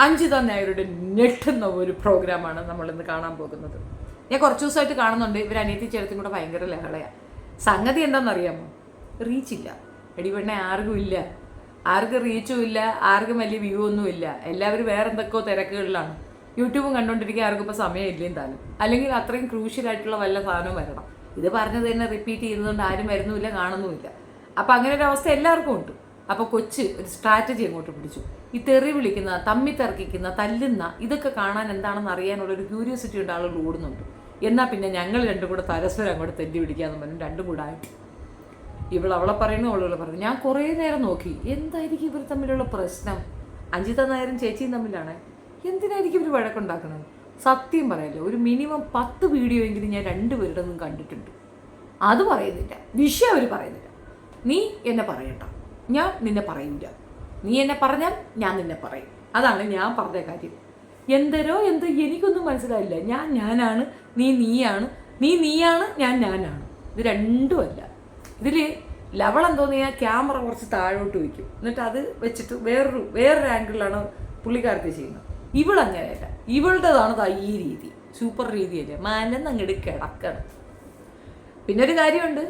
അഞ്ജിത നായരുടെ ഞെട്ടുന്ന ഒരു പ്രോഗ്രാമാണ് നമ്മളിന്ന് കാണാൻ പോകുന്നത്. ഞാൻ കുറച്ച് ദിവസമായിട്ട് കാണുന്നുണ്ട്. ഇവർ അനിയത്തി ചേർത്തും കൂടെ ഭയങ്കര ലഹളയാണ്. സംഗതി എന്താണെന്നറിയാമോ? റീച്ചില്ല. എടി പെണ്ണെ, ആർക്കും ഇല്ല, ആർക്കും റീച്ചും ഇല്ല, ആർക്കും വലിയ വ്യൂ ഒന്നും ഇല്ല. എല്ലാവരും വേറെ എന്തൊക്കെയോ തിരക്കുകളിലാണ്. യൂട്യൂബും കണ്ടുകൊണ്ടിരിക്കുക ആർക്കും ഇപ്പോൾ സമയമില്ലേയും താനും. അല്ലെങ്കിൽ അത്രയും ക്രൂഷ്യലായിട്ടുള്ള വല്ല സാധനവും വരണം. ഇത് പറഞ്ഞത് തന്നെ റിപ്പീറ്റ് ചെയ്യുന്നതുകൊണ്ട് ആരും വരുന്നുമില്ല, കാണുന്നുമില്ല. അപ്പം അങ്ങനെ ഒരു അവസ്ഥ എല്ലാവർക്കും ഉണ്ട്. അപ്പോൾ കൊച്ച് ഒരു സ്ട്രാറ്റജി അങ്ങോട്ട് പിടിച്ചു. ഈ തെറി വിളിക്കുന്ന, തമ്മി തർക്കിക്കുന്ന, തല്ലുന്ന ഇതൊക്കെ കാണാൻ എന്താണെന്ന് അറിയാനുള്ളൊരു ക്യൂരിയോസിറ്റി ഉണ്ട്, ആളുകൾ ഓടുന്നുണ്ട്. എന്നാൽ പിന്നെ ഞങ്ങൾ രണ്ടും കൂടെ പരസ്പരം അങ്ങോട്ട് തെറ്റി പിടിക്കാമെന്ന് പറഞ്ഞു. രണ്ടും കൂടെ ആയിട്ട് അവളെ പറയുന്നു, അവളുകൾ പറയുന്നു. ഞാൻ കുറേ നേരം നോക്കി, എന്തായിരിക്കും ഇവർ തമ്മിലുള്ള പ്രശ്നം? അഞ്ജിത നായരും ചേച്ചിയും തമ്മിലാണ്. എന്തിനായിരിക്കും ഇവർ വഴക്കുണ്ടാക്കുന്നത്? സത്യം പറയല്ലോ, ഒരു മിനിമം 10 വീഡിയോ എങ്കിലും ഞാൻ രണ്ടുപേരുടെ ഒന്നും കണ്ടിട്ടുണ്ട്. അത് പറയുന്നില്ല, വിഷയം അവർ പറയുന്നില്ല. നീ എന്നെ പറയണ്ട, ഞാൻ നിന്നെ പറയില്ല. നീ എന്നെ പറഞ്ഞാൽ ഞാൻ നിന്നെ പറയും. അതാണ് ഞാൻ പറഞ്ഞ കാര്യം. എന്തോ എനിക്കൊന്നും മനസ്സിലായില്ല. ഞാനാണ്, നീയാണ്, നീയാണ്, ഞാനാണ്. ഇത് രണ്ടുമല്ല. ഇതിൽ ലവളെന്തോന്ന് ഞാൻ ക്യാമറ കുറച്ച് താഴോട്ട് വയ്ക്കും, എന്നിട്ട് അത് വെച്ചിട്ട് വേറൊരു ആംഗിളിലാണ് പുള്ളിക്കാരത്തെ ചെയ്യുന്നത്. ഇവളങ്ങനെയല്ല, ഇവളുടേതാണ് ഈ രീതി. സൂപ്പർ രീതിയല്ലേ, മലന്നങ്ങട് കിടക്കണം. പിന്നെ ഒരു കാര്യമുണ്ട്,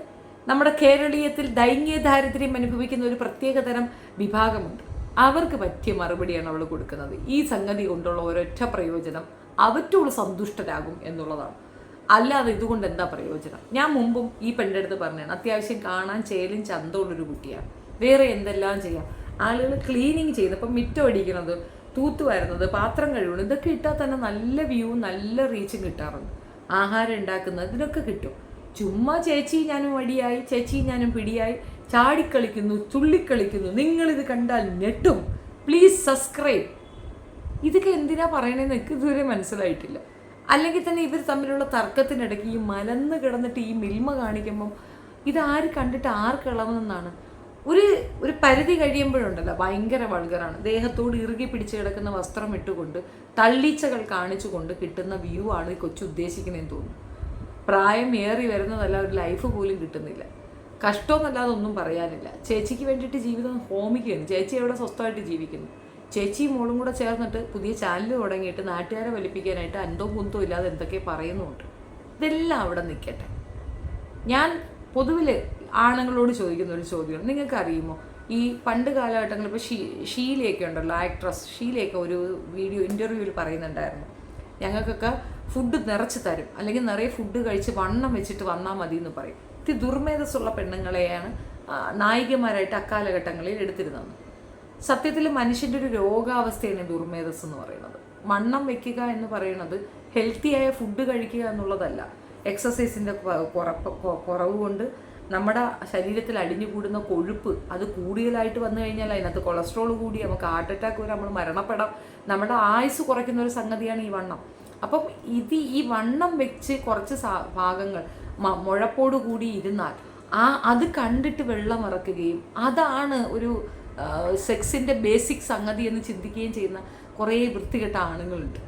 നമ്മുടെ കേരളീയത്തിൽ ദൈംഗിക ദാരിദ്ര്യം അനുഭവിക്കുന്ന ഒരു പ്രത്യേകതരം വിഭാഗമുണ്ട്. അവർക്ക് പറ്റിയ മറുപടിയാണ് അവൾ കൊടുക്കുന്നത്. ഈ സംഗതി കൊണ്ടുള്ള ഒരൊറ്റ പ്രയോജനം, അവറ്റോട് സന്തുഷ്ടരാകും എന്നുള്ളതാണ്. അല്ലാതെ ഇതുകൊണ്ട് എന്താ പ്രയോജനം? ഞാൻ മുമ്പും ഈ പെണ്ണിൻ്റെ അടുത്ത് പറഞ്ഞാണ്, അത്യാവശ്യം കാണാൻ ചേലും ചന്തമുള്ളൊരു കുട്ടിയാണ്. വേറെ എന്തെല്ലാം ചെയ്യാം. ആളുകൾ ക്ലീനിങ് ചെയ്യുന്നത്, ഇപ്പം മിറ്റം അടിക്കുന്നത്, തൂത്തുവാരുന്നത്, പാത്രം കഴുകുന്നത്, ഇതൊക്കെ ഇട്ടാൽ തന്നെ നല്ല വ്യൂ, നല്ല റീച്ചും കിട്ടാറുണ്ട്. ആഹാരം ഉണ്ടാക്കുന്നത്, ഇതിനൊക്കെ കിട്ടും. ചുമ്മാ ചേച്ചി ഞാനും വടിയായി, ചേച്ചി ഞാനും പിടിയായി ചാടിക്കളിക്കുന്നു, തുള്ളിക്കളിക്കുന്നു. നിങ്ങളിത് കണ്ടാൽ ഞെട്ടും. Please subscribe. ഇതൊക്കെ എന്തിനാ പറയണതെന്ന് എനിക്ക് ഇതുവരെ മനസ്സിലായിട്ടില്ല. അല്ലെങ്കിൽ തന്നെ ഇവർ തമ്മിലുള്ള തർക്കത്തിനിടയ്ക്ക് ഈ മലന്ന് കിടന്നിട്ട് ഈ മിൽമ കാണിക്കുമ്പം ഇതാര് കണ്ടിട്ട് ആർക്ക് ഇളവുന്നെന്നാണ്. ഒരു പരിധി കഴിയുമ്പോഴുണ്ടല്ലോ ഭയങ്കര വൾഗറാണ്. ദേഹത്തോട് ഇറുകി പിടിച്ച് കിടക്കുന്ന വസ്ത്രം ഇട്ടുകൊണ്ട് തള്ളീച്ചകൾ കാണിച്ചുകൊണ്ട് കിട്ടുന്ന വ്യൂ ആണ് ഈ കൊച്ചു ഉദ്ദേശിക്കുന്നതെന്ന് തോന്നുന്നു. പ്രായം ഏറി വരുന്നതല്ല, ഒരു ലൈഫ് പോലും കിട്ടുന്നില്ല. കഷ്ടമെന്നല്ലാതെ ഒന്നും പറയാനില്ല. ചേച്ചിക്ക് വേണ്ടിയിട്ട് ജീവിതം ഹോമിക്കുകയാണ്. ചേച്ചി എവിടെ സ്വസ്ഥമായിട്ട് ജീവിക്കുന്നു. ചേച്ചിയും മോളും കൂടെ ചേർന്നിട്ട് പുതിയ ചാനൽ തുടങ്ങിയിട്ട് നാട്ടുകാരെ വലിപ്പിക്കാനായിട്ട് അന്തോ കുന്തോ ഇല്ലാതെ എന്തൊക്കെ പറയുന്നുമുണ്ട്. ഇതെല്ലാം അവിടെ നിൽക്കട്ടെ. ഞാൻ പൊതുവിൽ ആണുങ്ങളോട് ചോദിക്കുന്ന ഒരു ചോദ്യമാണ്, നിങ്ങൾക്ക് അറിയുമോ ഈ പണ്ട് കാലഘട്ടങ്ങളിൽ ഇപ്പോൾ ഷീലയൊക്കെ ഉണ്ടല്ലോ, ആക്ട്രസ് ഷീലയൊക്കെ ഒരു ഇൻ്റർവ്യൂവിൽ പറയുന്നുണ്ടായിരുന്നു, ഞങ്ങൾക്കൊക്കെ ഫുഡ് നിറച്ച് തരും, അല്ലെങ്കിൽ നിറയെ ഫുഡ് കഴിച്ച് വണ്ണം വെച്ചിട്ട് വന്നാൽ മതി എന്ന് പറയും. ഇത് ദുർമേധസ്സുള്ള പെണ്ണുങ്ങളെയാണ് നായികമാരായിട്ട് അക്കാലഘട്ടങ്ങളിൽ എടുത്തിരുന്നത്. സത്യത്തിൽ മനുഷ്യൻ്റെ ഒരു രോഗാവസ്ഥയാണ് ദുർമേധസ് എന്ന് പറയുന്നത്. വണ്ണം വെക്കുക എന്ന് പറയുന്നത് ഹെൽത്തിയായ ഫുഡ് കഴിക്കുക എന്നുള്ളതല്ല. എക്സസൈസിൻ്റെ കുറവ് കൊണ്ട് നമ്മുടെ ശരീരത്തിൽ അടിഞ്ഞുകൂടുന്ന കൊഴുപ്പ് അത് കൂടുതലായിട്ട് വന്നു കഴിഞ്ഞാൽ അതിനകത്ത് കൊളസ്ട്രോൾ കൂടി നമുക്ക് ഹാർട്ട് അറ്റാക്ക് വരെ, നമ്മൾ മരണപ്പെടാം. നമ്മുടെ ആയുസ് കുറയ്ക്കുന്ന ഒരു സംഗതിയാണ് ഈ വണ്ണം. അപ്പം ഈ വണ്ണം വെച്ച് കുറച്ച് ഭാഗങ്ങൾ മുഴപ്പോട് കൂടി ഇരുന്നാൽ അത് കണ്ടിട്ട് വെള്ളം ഇറക്കുകയും അതാണ് ഒരു സെക്സിൻ്റെ ബേസിക് സംഗതി എന്ന് ചിന്തിക്കുകയും ചെയ്യുന്ന കുറേ വൃത്തികെട്ട ആണുങ്ങളുണ്ട്.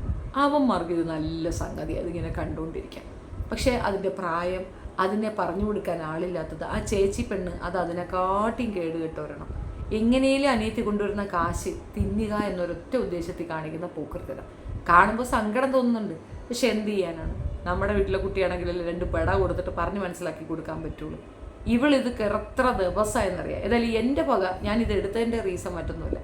അവന്മാർക്ക് ഇത് നല്ല സംഗതി, അതിങ്ങനെ കണ്ടുകൊണ്ടിരിക്കാം. പക്ഷേ അതിൻ്റെ പ്രായം, അതിനെ പറഞ്ഞു കൊടുക്കാൻ ആളില്ലാത്തത്, ആ ചേച്ചി പെണ്ണ് അത് അതിനെക്കാട്ടിയും കേടുകെട്ടവരണം. എങ്ങനെയും അനിയത്തി കൊണ്ടുവരുന്ന കാശ് തിന്നുക എന്നൊരൊറ്റ ഉദ്ദേശത്തിൽ കാണിക്കുന്ന പോക്കൃത്തരം കാണുമ്പോൾ സങ്കടം തോന്നുന്നുണ്ട്. പക്ഷെ എന്ത് ചെയ്യാനാണ്? നമ്മുടെ വീട്ടിലെ കുട്ടിയാണെങ്കിലല്ലേ 2 പെട കൊടുത്തിട്ട് പറഞ്ഞ് മനസ്സിലാക്കി കൊടുക്കാൻ പറ്റുള്ളൂ. ഇവളിത് എത്ര ദിവസമായെന്നറിയാം. ഏതായാലും എൻ്റെ പക ഞാനിത് എടുത്തതിൻ്റെ റീസൺ മറ്റൊന്നുമില്ല.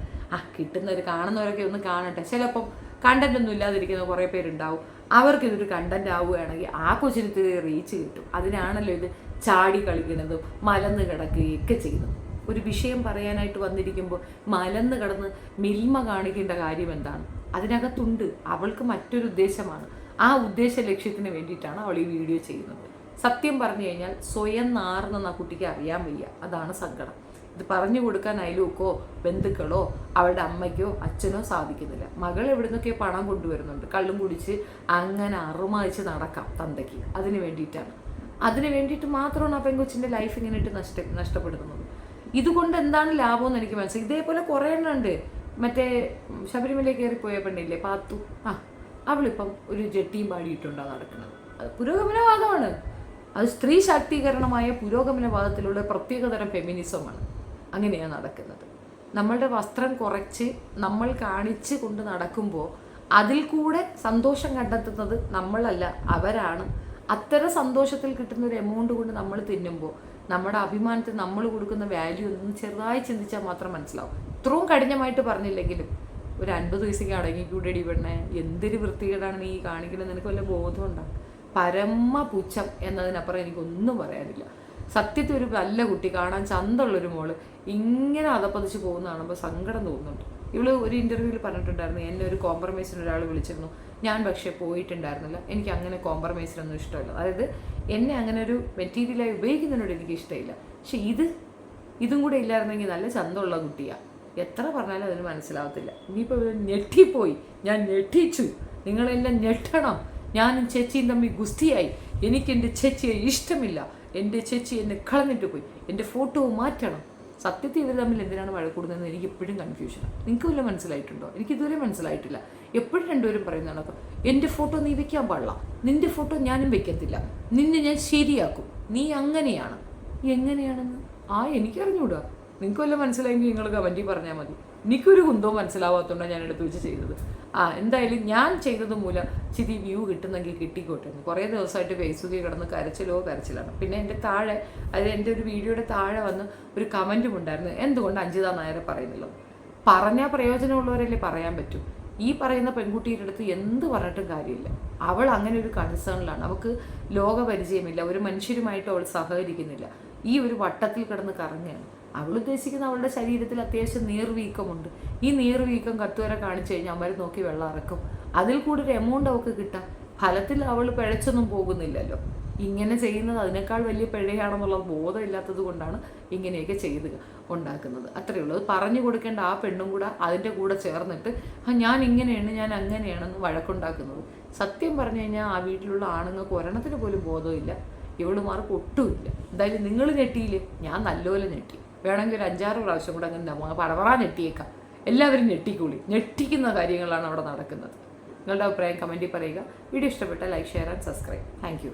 കിട്ടുന്നവർ കാണുന്നവരൊക്കെ ഒന്ന് കാണട്ടെ. ചിലപ്പം കണ്ടൻ്റ് ഒന്നും ഇല്ലാതിരിക്കുന്ന കുറേ പേരുണ്ടാവും. അവർക്കിതൊരു കണ്ടൻ്റ് ആവുകയാണെങ്കിൽ ആ കൊച്ചിന് റീച്ച് കിട്ടും. അതിനാണല്ലോ ഇത് ചാടി കളിക്കുന്നതും മലന്ന് കിടക്കുകയൊക്കെ ചെയ്യുന്നത്. ഒരു വിഷയം പറയാനായിട്ട് വന്നിരിക്കുമ്പോൾ മലന്ന് കിടന്ന് മിൽമ കാണിക്കേണ്ട കാര്യം എന്താണ്? അതിനകത്തുണ്ട്. അവൾക്ക് മറ്റൊരു ഉദ്ദേശമാണ്. ആ ഉദ്ദേശ ലക്ഷ്യത്തിന് വേണ്ടിയിട്ടാണ് അവൾ ഈ വീഡിയോ ചെയ്യുന്നത്. സത്യം പറഞ്ഞു കഴിഞ്ഞാൽ സ്വയം നാർന്നെന്ന് ആ കുട്ടിക്ക് അറിയാൻ വയ്യ. അതാണ് സങ്കടം. ഇത് പറഞ്ഞു കൊടുക്കാൻ അയൽവക്കോ ബന്ധുക്കളോ അവളുടെ അമ്മയ്ക്കോ അച്ഛനോ സാധിക്കുന്നില്ല. മകൾ എവിടെ നിന്നൊക്കെ പണം കൊണ്ടുവരുന്നുണ്ട്, കള്ളും കുടിച്ച് അങ്ങനെ അറുമായിച്ച് നടക്കാം തന്തയ്ക്ക്. അതിന് വേണ്ടിയിട്ട് മാത്രമാണ് ആ പെൺകൊച്ചിൻ്റെ ലൈഫ് ഇങ്ങനെ ഇട്ട് നഷ്ടപ്പെടുന്നത്. ഇതുകൊണ്ട് എന്താണ് ലാഭമെന്ന് എനിക്ക് മനസ്സിലായി. ഇതേപോലെ കുറേ എണ്ണമുണ്ട്. മറ്റേ ശബരിമലയിൽ കയറിപ്പോയ പെണ്ണില്ലേ പാത്തു, അവളിപ്പം ഒരു ജെട്ടിയും പാടിയിട്ടുണ്ടാണ് നടക്കുന്നത്. അത് പുരോഗമനവാദമാണ്. അത് സ്ത്രീ ശാക്തീകരണമായ പുരോഗമനവാദത്തിലുള്ള പ്രത്യേകതരം ഫെമിനിസമാണ്. അങ്ങനെയാണ് നടക്കുന്നത്. നമ്മളുടെ വസ്ത്രം കുറച്ച് നമ്മൾ കാണിച്ച് കൊണ്ട് നടക്കുമ്പോൾ അതിൽ കൂടെ സന്തോഷം കണ്ടെത്തുന്നത് നമ്മളല്ല, അവരാണ്. അത്തരം സന്തോഷത്തിൽ കിട്ടുന്ന ഒരു എമൗണ്ട് കൊണ്ട് നമ്മൾ തിന്നുമ്പോൾ നമ്മുടെ അഭിമാനത്തിന് നമ്മൾ കൊടുക്കുന്ന വാല്യൂ ഒന്ന് ചെറുതായി ചിന്തിച്ചാൽ മാത്രം മനസ്സിലാവും. ഇത്രയും കഠിനമായിട്ട് പറഞ്ഞില്ലെങ്കിലും ഒരു 50 പൈസയ്ക്ക് അടങ്ങിക്കൂടെടി പെണ്ണെ, എന്തൊരു വൃത്തികേടാണ് നീ കാണിക്കുന്നത്, നിനക്ക് വല്ല ബോധമുണ്ടാകും. പരമ പുച്ഛം എന്നതിനപ്പുറം എനിക്കൊന്നും പറയാനില്ല. സത്യത്തിൽ ഒരു നല്ല കുട്ടി, കാണാൻ ചന്തമുള്ളൊരു മോള് ഇങ്ങനെ അതപ്പതിച്ച് പോകുന്ന കാണുമ്പോൾ സങ്കടം തോന്നുന്നുണ്ട്. ഇവള് ഒരു ഇൻ്റർവ്യൂവിൽ പറഞ്ഞിട്ടുണ്ടായിരുന്നു, എന്നെ ഒരു കോംപ്രമൈസിന് ഒരാൾ വിളിച്ചിരുന്നു, ഞാൻ പക്ഷേ പോയിട്ടുണ്ടായിരുന്നില്ല, എനിക്ക് അങ്ങനെ കോംപ്രമൈസിനൊന്നും ഇഷ്ടമില്ല. അതായത് എന്നെ അങ്ങനെ ഒരു മെറ്റീരിയലായി ഉപയോഗിക്കുന്നതിനോട് എനിക്ക് ഇഷ്ടമില്ല. പക്ഷെ ഇതും കൂടെ ഇല്ലായിരുന്നെങ്കിൽ നല്ല ചന്തമുള്ള കുട്ടിയാണ്. എത്ര പറഞ്ഞാലും അതിന് മനസ്സിലാവത്തില്ല. ഇനിയിപ്പോൾ ഞെട്ടിപ്പോയി, ഞാൻ ഞെട്ടിച്ചു, നിങ്ങളെല്ലാം ഞെട്ടണം. ഞാനും ചേച്ചിയും തമ്മിൽ ഗുസ്തിയായി, എനിക്ക് എൻ്റെ ചേച്ചിയെ ഇഷ്ടമില്ല, എൻ്റെ ചേച്ചി എന്നെ കളഞ്ഞിട്ട് പോയി, എൻ്റെ ഫോട്ടോ മാറ്റണം. സത്യത്തിൽ ഇവർ തമ്മിൽ എന്തിനാണ് വഴക്കൂടുന്നതെന്ന് എനിക്ക് എപ്പോഴും കൺഫ്യൂഷനാണ്. നിങ്ങൾക്ക് വല്ലതും മനസ്സിലായിട്ടുണ്ടോ? എനിക്കിതുവരെ മനസ്സിലായിട്ടില്ല. എപ്പോഴും രണ്ടുപേരും പറയുന്നതാണ്, അപ്പോൾ എൻ്റെ ഫോട്ടോ നീ വെക്കാൻ പാടില്ല, നിൻ്റെ ഫോട്ടോ ഞാനും വെക്കത്തില്ല, നിന്നെ ഞാൻ ശരിയാക്കും, നീ അങ്ങനെയാണ്. എങ്ങനെയാണെന്ന് എനിക്കറിഞ്ഞൂടാ. നിങ്ങൾക്ക് വല്ലതും മനസ്സിലായെങ്കിൽ നിങ്ങൾ കമൻറ്റിൽ പറഞ്ഞാൽ മതി. എനിക്കൊരു കുന്തവും മനസ്സിലാവാത്തതുകൊണ്ടാണ് ഞാൻ എടുത്ത് വെച്ച് ചെയ്തത്. എന്തായാലും ഞാൻ ചെയ്തത് മൂലം ചിരി വ്യൂ കിട്ടുന്നെങ്കിൽ കിട്ടിക്കോട്ടെ എന്ന്. കുറേ ദിവസമായിട്ട് ഫേസ്ബുക്കിൽ കിടന്ന് കരച്ചിലാണ്. പിന്നെ എൻ്റെ താഴെ, അതായത് എൻ്റെ ഒരു വീഡിയോയുടെ താഴെ വന്ന് ഒരു കമൻറ്റും ഉണ്ടായിരുന്നു, എന്തുകൊണ്ട് അഞ്ജിത നായരെ പറയുന്നില്ല. പറഞ്ഞാൽ പ്രയോജനമുള്ളവരല്ലേ പറയാൻ പറ്റും. ഈ പറയുന്ന പെൺകുട്ടിയുടെ അടുത്ത് എന്ത് പറഞ്ഞിട്ടും കാര്യമില്ല. അവൾ അങ്ങനെ ഒരു കൺസേണിലാണ്. അവൾക്ക് ലോകപരിചയമില്ല, ഒരു മനുഷ്യരുമായിട്ട് അവൾ സഹകരിക്കുന്നില്ല. ഈ ഒരു വട്ടത്തിൽ കിടന്ന് കറങ്ങുകയാണ്. അവൾ ഉദ്ദേശിക്കുന്ന അവളുടെ ശരീരത്തിൽ അത്യാവശ്യം നീർവീക്കമുണ്ട്. ഈ നീർവീക്കം കത്തുവരെ കാണിച്ചു കഴിഞ്ഞാൽ അവർ നോക്കി വെള്ളം ഇറക്കും. അതിൽ കൂടി ഒരു എമൗണ്ട് അവൾക്ക് കിട്ടാം. ഫലത്തിൽ അവൾ പിഴച്ചൊന്നും പോകുന്നില്ലല്ലോ. ഇങ്ങനെ ചെയ്യുന്നത് അതിനേക്കാൾ വലിയ പിഴയാണെന്നുള്ള ബോധമില്ലാത്തത് കൊണ്ടാണ് ഇങ്ങനെയൊക്കെ ചെയ്ത് ഉണ്ടാക്കുന്നത്. അത്രയേ ഉള്ളൂ. അത് പറഞ്ഞു കൊടുക്കേണ്ട ആ പെണ്ണും കൂടെ അതിൻ്റെ കൂടെ ചേർന്നിട്ട് ഞാൻ ഇങ്ങനെയാണ്, ഞാൻ അങ്ങനെയാണെന്ന് വഴക്കുണ്ടാക്കുന്നത്. സത്യം പറഞ്ഞു കഴിഞ്ഞാൽ ആ വീട്ടിലുള്ള ആണുങ്ങൾക്ക് ഒരെണ്ണത്തിന് പോലും ബോധമില്ല. ഇവളുമാർക്ക് ഒട്ടുമില്ല. എന്തായാലും നിങ്ങൾ ഞെട്ടിയില്ലേ? ഞാൻ നല്ലപോലെ ഞെട്ടി. വേണമെങ്കിൽ ഒരു 5-6 പ്രാവശ്യം കൂടെ അങ്ങനെ പടപറ ഞെട്ടിയേക്കാം. എല്ലാവരും ഞെട്ടിക്കൂളി. ഞെട്ടിക്കുന്ന കാര്യങ്ങളാണ് അവിടെ നടക്കുന്നത്. നിങ്ങളുടെ അഭിപ്രായം കമൻറ്റിൽ പറയുക. വീഡിയോ ഇഷ്ടപ്പെട്ടാൽ like, share and subscribe. Thank you.